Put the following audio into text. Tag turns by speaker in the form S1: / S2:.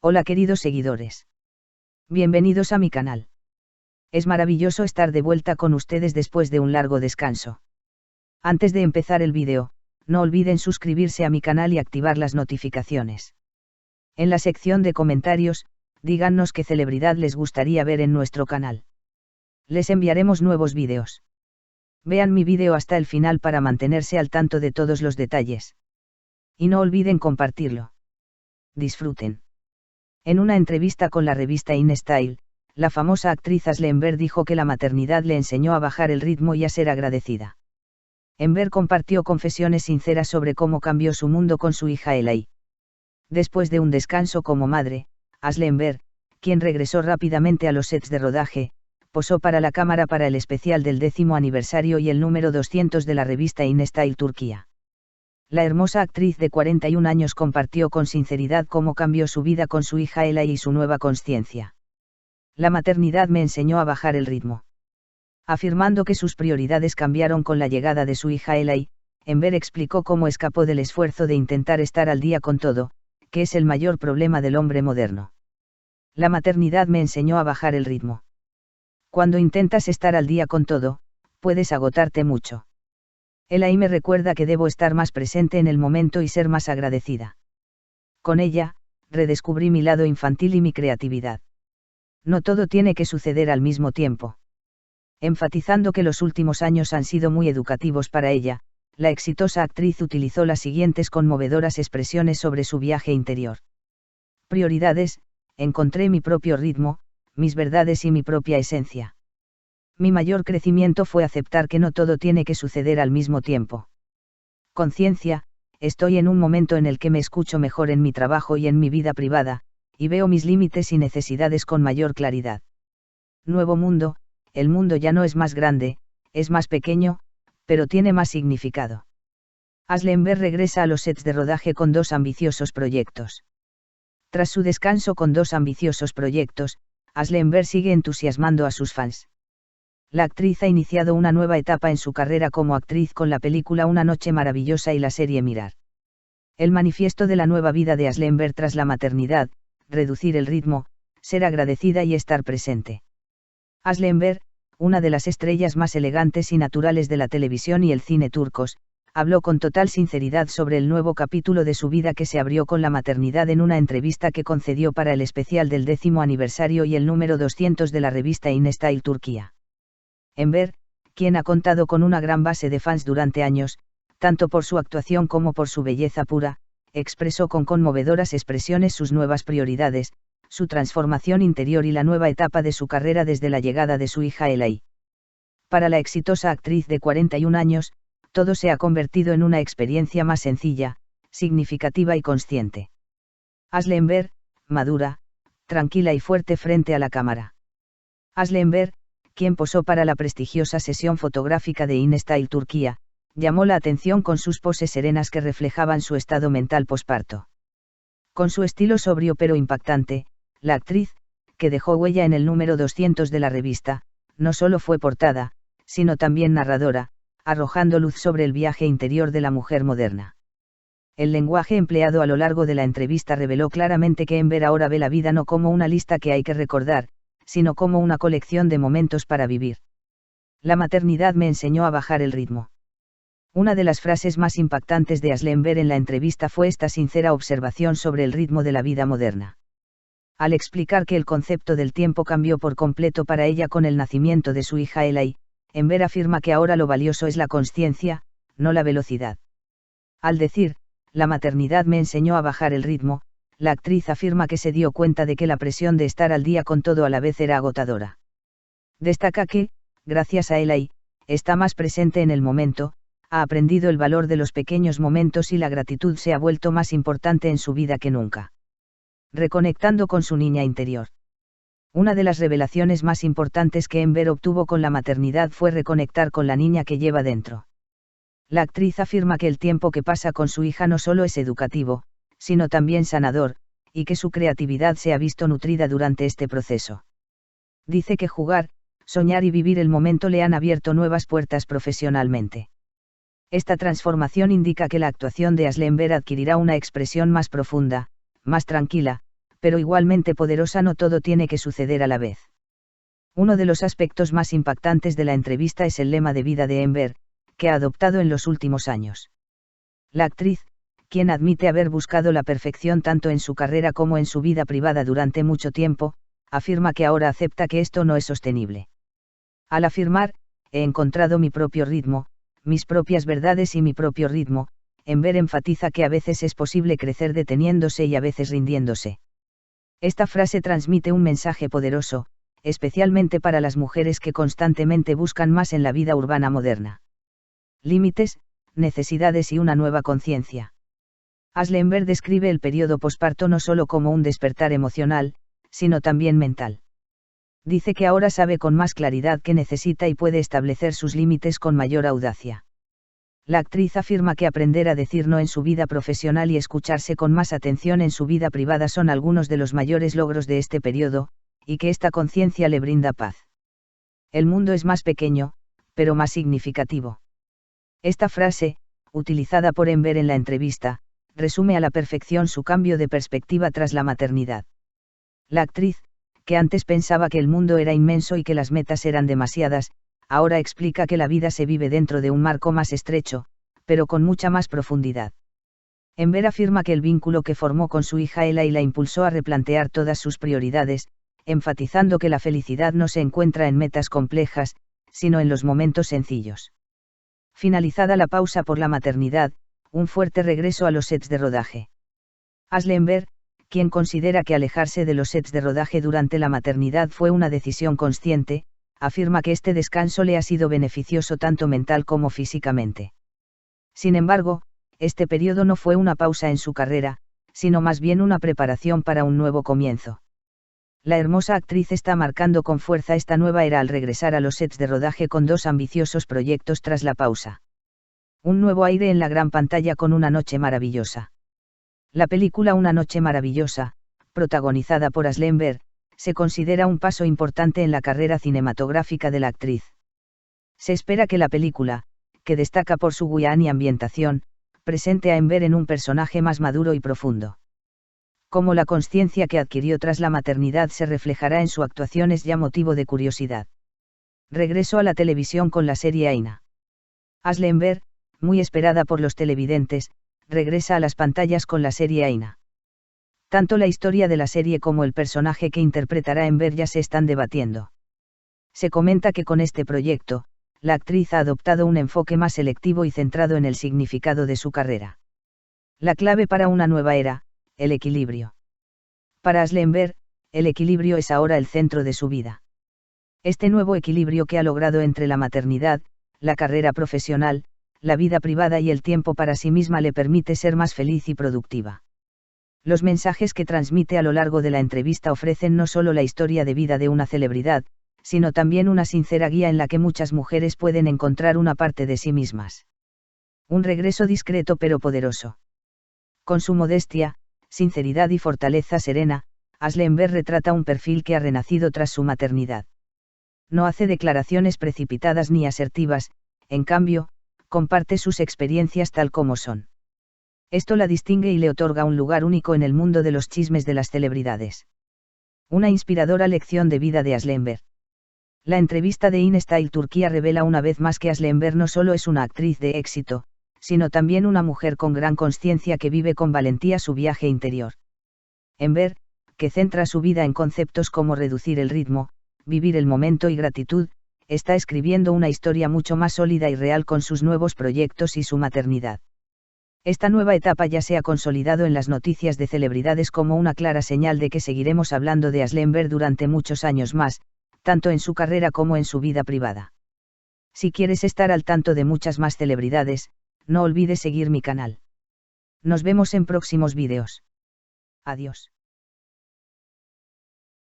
S1: Hola queridos seguidores. Bienvenidos a mi canal. Es maravilloso estar de vuelta con ustedes después de un largo descanso. Antes de empezar el vídeo, no olviden suscribirse a mi canal y activar las notificaciones. En la sección de comentarios, díganos qué celebridad les gustaría ver en nuestro canal. Les enviaremos nuevos vídeos. Vean mi vídeo hasta el final para mantenerse al tanto de todos los detalles. Y no olviden compartirlo. Disfruten. En una entrevista con la revista InStyle, la famosa actriz Ashley Ember dijo que la maternidad le enseñó a bajar el ritmo y a ser agradecida. Ember compartió confesiones sinceras sobre cómo cambió su mundo con su hija Ellie. Después de un descanso como madre, Ashley Ember, quien regresó rápidamente a los sets de rodaje, posó para la cámara para el especial del 10º aniversario y el número 200 de la revista InStyle Turquía. La hermosa actriz de 41 años compartió con sinceridad cómo cambió su vida con su hija Ellie y su nueva consciencia. La maternidad me enseñó a bajar el ritmo. Afirmando que sus prioridades cambiaron con la llegada de su hija Ellie, Ember explicó cómo escapó del esfuerzo de intentar estar al día con todo, que es el mayor problema del hombre moderno. La maternidad me enseñó a bajar el ritmo. Cuando intentas estar al día con todo, puedes agotarte mucho. Ellie me recuerda que debo estar más presente en el momento y ser más agradecida. Con ella, redescubrí mi lado infantil y mi creatividad. No todo tiene que suceder al mismo tiempo. Enfatizando que los últimos años han sido muy educativos para ella, la exitosa actriz utilizó las siguientes conmovedoras expresiones sobre su viaje interior. Prioridades: encontré mi propio ritmo, mis verdades y mi propia esencia. Mi mayor crecimiento fue aceptar que no todo tiene que suceder al mismo tiempo. Conciencia: estoy en un momento en el que me escucho mejor en mi trabajo y en mi vida privada, y veo mis límites y necesidades con mayor claridad. Nuevo mundo: el mundo ya no es más grande, es más pequeño, pero tiene más significado. Ashley Ember regresa a los sets de rodaje con dos ambiciosos proyectos. Tras su descanso con dos ambiciosos proyectos, Ashley Ember sigue entusiasmando a sus fans. La actriz ha iniciado una nueva etapa en su carrera como actriz con la película Una noche maravillosa y la serie Mirar. El manifiesto de la nueva vida de Ashley Ember tras la maternidad: reducir el ritmo, ser agradecida y estar presente. Ashley Ember, una de las estrellas más elegantes y naturales de la televisión y el cine turcos, habló con total sinceridad sobre el nuevo capítulo de su vida que se abrió con la maternidad en una entrevista que concedió para el especial del 10º aniversario y el número 200 de la revista InStyle Turquía. Ember, quien ha contado con una gran base de fans durante años, tanto por su actuación como por su belleza pura, expresó con conmovedoras expresiones sus nuevas prioridades, su transformación interior y la nueva etapa de su carrera desde la llegada de su hija Ellie. Para la exitosa actriz de 41 años, todo se ha convertido en una experiencia más sencilla, significativa y consciente. Ashley Ember, madura, tranquila y fuerte frente a la cámara. Ashley Ember, quien posó para la prestigiosa sesión fotográfica de InStyle Turquía, llamó la atención con sus poses serenas que reflejaban su estado mental posparto. Con su estilo sobrio pero impactante, la actriz, que dejó huella en el número 200 de la revista, no solo fue portada, sino también narradora, arrojando luz sobre el viaje interior de la mujer moderna. El lenguaje empleado a lo largo de la entrevista reveló claramente que Ember ahora ve la vida no como una lista que hay que recordar, sino como una colección de momentos para vivir. La maternidad me enseñó a bajar el ritmo. Una de las frases más impactantes de Ashley Ember en la entrevista fue esta sincera observación sobre el ritmo de la vida moderna. Al explicar que el concepto del tiempo cambió por completo para ella con el nacimiento de su hija Ellie, Ember afirma que ahora lo valioso es la consciencia, no la velocidad. Al decir, la maternidad me enseñó a bajar el ritmo, la actriz afirma que se dio cuenta de que la presión de estar al día con todo a la vez era agotadora. Destaca que, gracias a Ellie, está más presente en el momento, ha aprendido el valor de los pequeños momentos y la gratitud se ha vuelto más importante en su vida que nunca. Reconectando con su niña interior. Una de las revelaciones más importantes que Ember obtuvo con la maternidad fue reconectar con la niña que lleva dentro. La actriz afirma que el tiempo que pasa con su hija no solo es educativo, sino también sanador, y que su creatividad se ha visto nutrida durante este proceso. Dice que jugar, soñar y vivir el momento le han abierto nuevas puertas profesionalmente. Esta transformación indica que la actuación de Ashley Ember adquirirá una expresión más profunda, más tranquila, pero igualmente poderosa. No todo tiene que suceder a la vez. Uno de los aspectos más impactantes de la entrevista es el lema de vida de Amber, que ha adoptado en los últimos años. La actriz, quien admite haber buscado la perfección tanto en su carrera como en su vida privada durante mucho tiempo, afirma que ahora acepta que esto no es sostenible. Al afirmar, he encontrado mi propio ritmo, mis propias verdades y mi propio ritmo, Amber enfatiza que a veces es posible crecer deteniéndose y a veces rindiéndose. Esta frase transmite un mensaje poderoso, especialmente para las mujeres que constantemente buscan más en la vida urbana moderna. Límites, necesidades y una nueva conciencia. Ashley Amber describe el periodo posparto no solo como un despertar emocional, sino también mental. Dice que ahora sabe con más claridad qué necesita y puede establecer sus límites con mayor audacia. La actriz afirma que aprender a decir no en su vida profesional y escucharse con más atención en su vida privada son algunos de los mayores logros de este periodo, y que esta conciencia le brinda paz. El mundo es más pequeño, pero más significativo. Esta frase, utilizada por Amber en la entrevista, resume a la perfección su cambio de perspectiva tras la maternidad. La actriz, que antes pensaba que el mundo era inmenso y que las metas eran demasiadas, ahora explica que la vida se vive dentro de un marco más estrecho, pero con mucha más profundidad. Amber afirma que el vínculo que formó con su hija Ella y la impulsó a replantear todas sus prioridades, enfatizando que la felicidad no se encuentra en metas complejas, sino en los momentos sencillos. Finalizada la pausa por la maternidad, un fuerte regreso a los sets de rodaje. Ashley Amber, quien considera que alejarse de los sets de rodaje durante la maternidad fue una decisión consciente, afirma que este descanso le ha sido beneficioso tanto mental como físicamente. Sin embargo, este periodo no fue una pausa en su carrera, sino más bien una preparación para un nuevo comienzo. La hermosa actriz está marcando con fuerza esta nueva era al regresar a los sets de rodaje con dos ambiciosos proyectos tras la pausa. Un nuevo aire en la gran pantalla con Una noche maravillosa. La película Una noche maravillosa, protagonizada por Ashley Amber, se considera un paso importante en la carrera cinematográfica de la actriz. Se espera que la película, que destaca por su guión y ambientación, presente a Amber en un personaje más maduro y profundo. Cómo la consciencia que adquirió tras la maternidad se reflejará en su actuación es ya motivo de curiosidad. Regreso a la televisión con la serie Aina. Ashley Amber, muy esperada por los televidentes, regresa a las pantallas con la serie Aina. Tanto la historia de la serie como el personaje que interpretará Amber ya se están debatiendo. Se comenta que con este proyecto, la actriz ha adoptado un enfoque más selectivo y centrado en el significado de su carrera. La clave para una nueva era, el equilibrio. Para Ashley Amber, el equilibrio es ahora el centro de su vida. Este nuevo equilibrio que ha logrado entre la maternidad, la carrera profesional, la vida privada y el tiempo para sí misma le permite ser más feliz y productiva. Los mensajes que transmite a lo largo de la entrevista ofrecen no solo la historia de vida de una celebridad, sino también una sincera guía en la que muchas mujeres pueden encontrar una parte de sí mismas. Un regreso discreto pero poderoso. Con su modestia, sinceridad y fortaleza serena, Ashley Amber retrata un perfil que ha renacido tras su maternidad. No hace declaraciones precipitadas ni asertivas, en cambio, comparte sus experiencias tal como son. Esto la distingue y le otorga un lugar único en el mundo de los chismes de las celebridades. Una inspiradora lección de vida de Ashley Amber. La entrevista de InStyle Turquía revela una vez más que Ashley Amber no solo es una actriz de éxito, sino también una mujer con gran consciencia que vive con valentía su viaje interior. Amber, que centra su vida en conceptos como reducir el ritmo, vivir el momento y gratitud, está escribiendo una historia mucho más sólida y real con sus nuevos proyectos y su maternidad. Esta nueva etapa ya se ha consolidado en las noticias de celebridades como una clara señal de que seguiremos hablando de Ashley Amber durante muchos años más, tanto en su carrera como en su vida privada. Si quieres estar al tanto de muchas más celebridades, no olvides seguir mi canal. Nos vemos en próximos vídeos. Adiós.